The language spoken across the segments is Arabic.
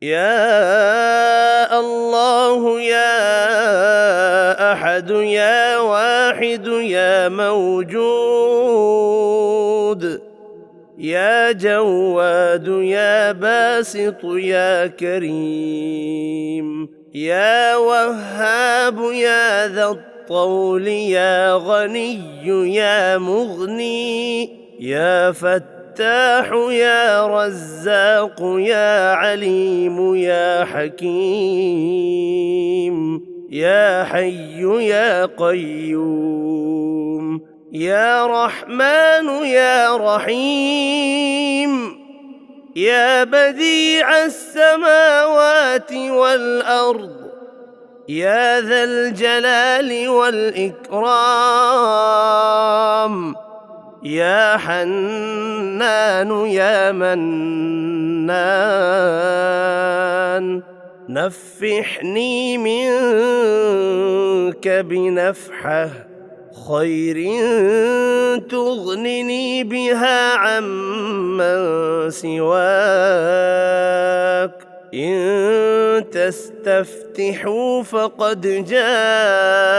يا الله يا أحد يا واحد يا موجود، يا جواد يا باسط يا كريم، يا وهاب يا ذا الطول يا غني يا مغني، يا فتاح يا رزاق يا عليم يا حكيم، يا حي يا قيوم، يا رحمن يا رحيم، يا بديع السماوات والأرض، يا ذا الجلال والإكرام، يا حنان يا منان، نفحني منك بنفحة خير تغنني بها عمن سواك. إن تستفتحوا فقد جاءكم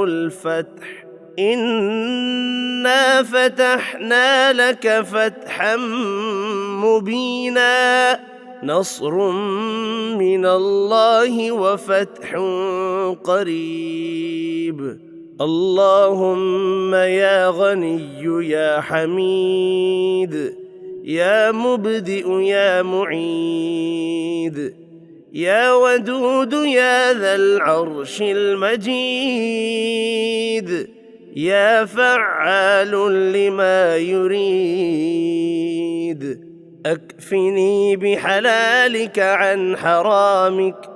الفتح، إنا فتحنا لك فتحا مبينا، نصر من الله وفتح قريب. اللهم يا غني يا حميد، يا مبدئ يا معيد، يا ودود يا ذا العرش المجيد، يا فعال لما يريد، أكفني بحلالك عن حرامك،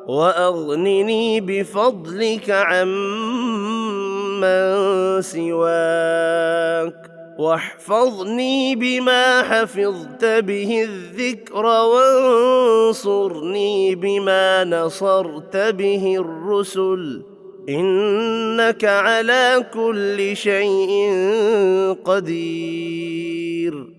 وأغنني بفضلك عمن سواك، واحفظني بما حفظت به الذكر، وانصرني بما نصرت به الرسل، إنك على كل شيء قدير.